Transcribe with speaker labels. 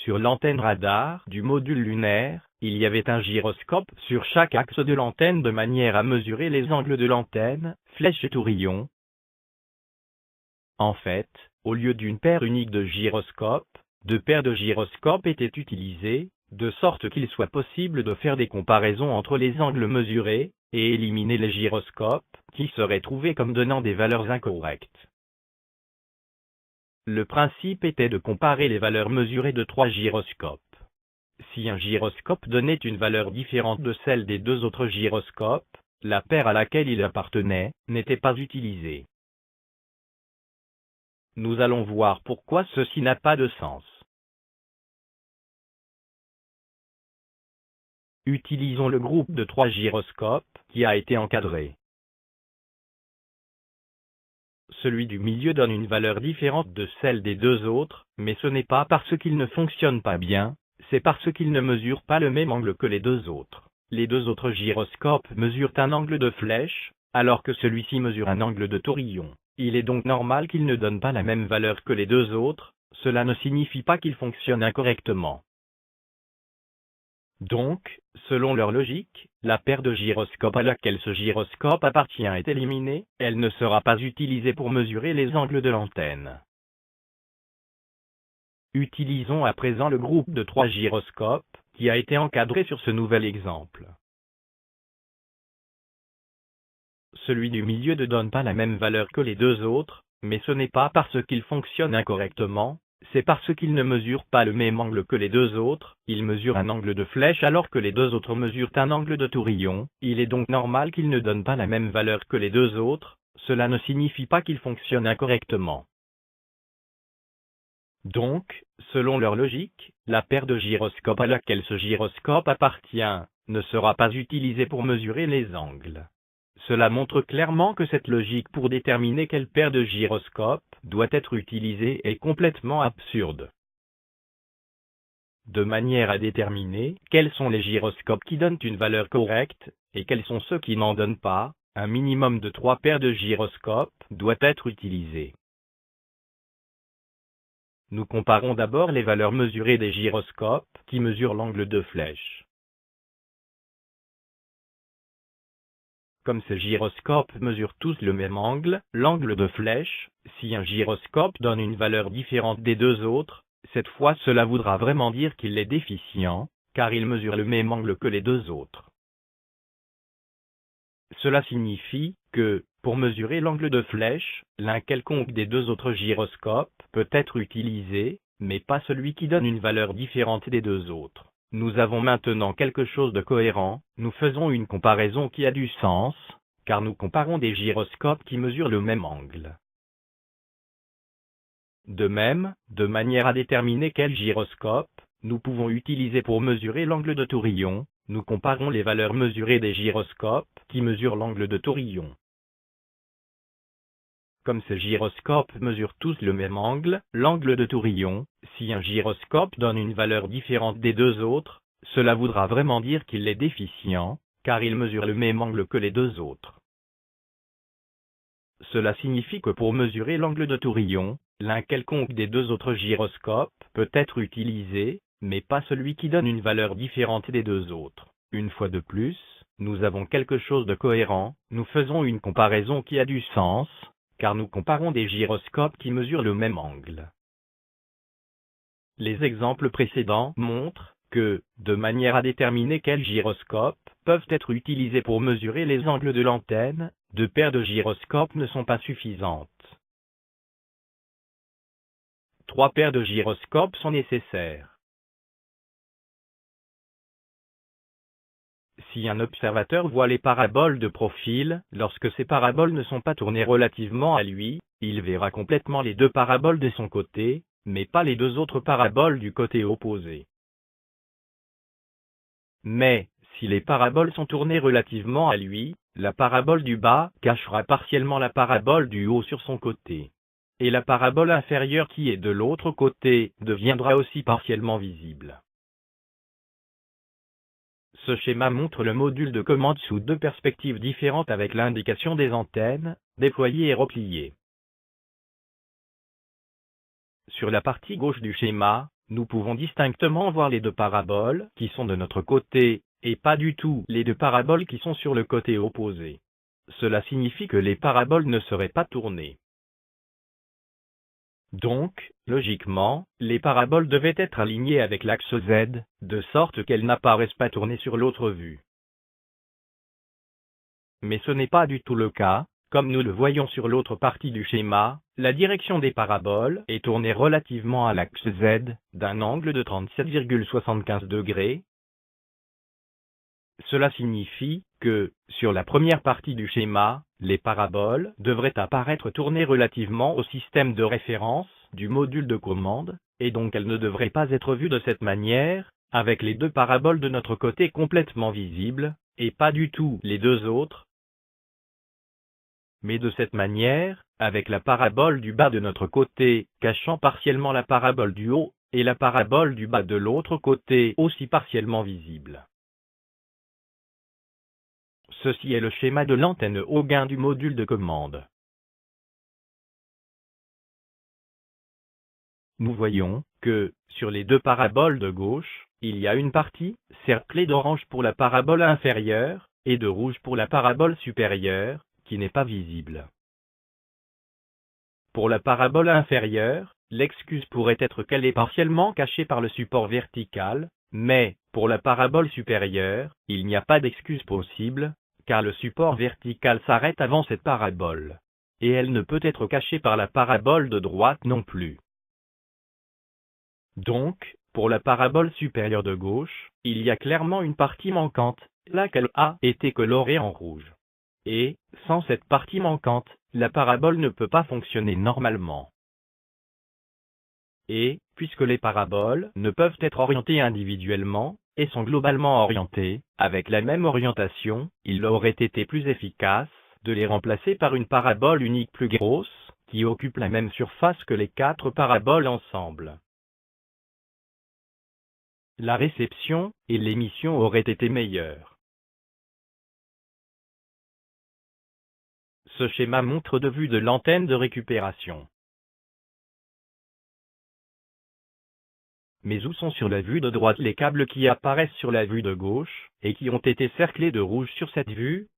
Speaker 1: Sur l'antenne radar du module lunaire, il y avait un gyroscope sur chaque axe de l'antenne de manière à mesurer les angles de l'antenne, flèche et tourillon. En fait, au lieu d'une paire unique de gyroscopes, 2 paires de gyroscopes étaient utilisées, de sorte qu'il soit possible de faire des comparaisons entre les angles mesurés, et éliminer les gyroscopes, qui seraient trouvés comme donnant des valeurs incorrectes. Le principe était de comparer les valeurs mesurées de 3 gyroscopes. Si un gyroscope donnait une valeur différente de celle des 2 autres gyroscopes, la paire à laquelle il appartenait n'était pas utilisée. Nous allons voir pourquoi ceci n'a pas de sens. Utilisons le groupe de 3 gyroscopes, qui a été encadré. Celui du milieu donne une valeur différente de celle des 2 autres, mais ce n'est pas parce qu'il ne fonctionne pas bien, c'est parce qu'il ne mesure pas le même angle que les 2 autres. Les 2 autres gyroscopes mesurent un angle de flèche, alors que celui-ci mesure un angle de tourillon. Il est donc normal qu'il ne donne pas la même valeur que les 2 autres, cela ne signifie pas qu'il fonctionne incorrectement. Donc, selon leur logique, la paire de gyroscopes à laquelle ce gyroscope appartient est éliminée, elle ne sera pas utilisée pour mesurer les angles de l'antenne. Utilisons à présent le groupe de 3 gyroscopes, qui a été encadré sur ce nouvel exemple. Celui du milieu ne donne pas la même valeur que les 2 autres, mais ce n'est pas parce qu'il fonctionne incorrectement, c'est parce qu'il ne mesure pas le même angle que les 2 autres, il mesure un angle de flèche alors que les 2 autres mesurent un angle de tourillon, il est donc normal qu'il ne donne pas la même valeur que les 2 autres, cela ne signifie pas qu'il fonctionne incorrectement. Donc, selon leur logique, la paire de gyroscopes à laquelle ce gyroscope appartient ne sera pas utilisée pour mesurer les angles. Cela montre clairement que cette logique pour déterminer quelle paire de gyroscopes doit être utilisée est complètement absurde. De manière à déterminer quels sont les gyroscopes qui donnent une valeur correcte, et quels sont ceux qui n'en donnent pas, un minimum de 3 paires de gyroscopes doit être utilisé. Nous comparons d'abord les valeurs mesurées des gyroscopes, qui mesurent l'angle de flèche. Comme ces gyroscopes mesurent tous le même angle, l'angle de flèche, si un gyroscope donne une valeur différente des 2 autres, cette fois cela voudra vraiment dire qu'il est déficient, car il mesure le même angle que les 2 autres. Cela signifie que, pour mesurer l'angle de flèche, l'un quelconque des 2 autres gyroscopes peut être utilisé, mais pas celui qui donne une valeur différente des 2 autres. Nous avons maintenant quelque chose de cohérent, nous faisons une comparaison qui a du sens, car nous comparons des gyroscopes qui mesurent le même angle. De même, de manière à déterminer quel gyroscope nous pouvons utiliser pour mesurer l'angle de tourillon, nous comparons les valeurs mesurées des gyroscopes qui mesurent l'angle de tourillon. Comme ces gyroscopes mesurent tous le même angle, l'angle de tourillon, si un gyroscope donne une valeur différente des 2 autres, cela voudra vraiment dire qu'il est déficient, car il mesure le même angle que les 2 autres. Cela signifie que pour mesurer l'angle de tourillon, l'un quelconque des 2 autres gyroscopes peut être utilisé, mais pas celui qui donne une valeur différente des 2 autres. Une fois de plus, nous avons quelque chose de cohérent, nous faisons une comparaison qui a du sens, car nous comparons des gyroscopes qui mesurent le même angle. Les exemples précédents montrent que, de manière à déterminer quels gyroscopes peuvent être utilisés pour mesurer les angles de l'antenne, 2 paires de gyroscopes ne sont pas suffisantes. 3 paires de gyroscopes sont nécessaires. Si un observateur voit les paraboles de profil, lorsque ces paraboles ne sont pas tournées relativement à lui, il verra complètement les 2 paraboles de son côté, mais pas les 2 autres paraboles du côté opposé. Mais, si les paraboles sont tournées relativement à lui, la parabole du bas cachera partiellement la parabole du haut sur son côté. Et la parabole inférieure qui est de l'autre côté deviendra aussi partiellement visible. Ce schéma montre le module de commande sous 2 perspectives différentes avec l'indication des antennes, déployées et repliées. Sur la partie gauche du schéma, nous pouvons distinctement voir les deux paraboles qui sont de notre côté, et pas du tout les deux paraboles qui sont sur le côté opposé. Cela signifie que les paraboles ne seraient pas tournées. Donc, logiquement, les paraboles devaient être alignées avec l'axe Z, de sorte qu'elles n'apparaissent pas tournées sur l'autre vue. Mais ce n'est pas du tout le cas. Comme nous le voyons sur l'autre partie du schéma, la direction des paraboles est tournée relativement à l'axe Z, d'un angle de 37,75 degrés. Cela signifie que, sur la première partie du schéma, les paraboles devraient apparaître tournées relativement au système de référence du module de commande, et donc elles ne devraient pas être vues de cette manière, avec les deux paraboles de notre côté complètement visibles, et pas du tout les deux autres, mais de cette manière, avec la parabole du bas de notre côté, cachant partiellement la parabole du haut, et la parabole du bas de l'autre côté aussi partiellement visible. Ceci est le schéma de l'antenne au gain du module de commande. Nous voyons que, sur les deux paraboles de gauche, il y a une partie, cerclée d'orange pour la parabole inférieure, et de rouge pour la parabole supérieure, qui n'est pas visible. Pour la parabole inférieure, l'excuse pourrait être qu'elle est partiellement cachée par le support vertical, mais, pour la parabole supérieure, il n'y a pas d'excuse possible, car le support vertical s'arrête avant cette parabole. Et elle ne peut être cachée par la parabole de droite non plus. Donc, pour la parabole supérieure de gauche, il y a clairement une partie manquante, laquelle a été colorée en rouge. Et, sans cette partie manquante, la parabole ne peut pas fonctionner normalement. Et, puisque les paraboles ne peuvent être orientées individuellement, et sont globalement orientées, avec la même orientation, il aurait été plus efficace de les remplacer par une parabole unique plus grosse, qui occupe la même surface que les quatre paraboles ensemble. La réception et l'émission auraient été meilleures. Ce schéma montre de vue de l'antenne de récupération. Mais où sont sur la vue de droite les câbles qui apparaissent sur la vue de gauche, et qui ont été cerclés de rouge sur cette vue?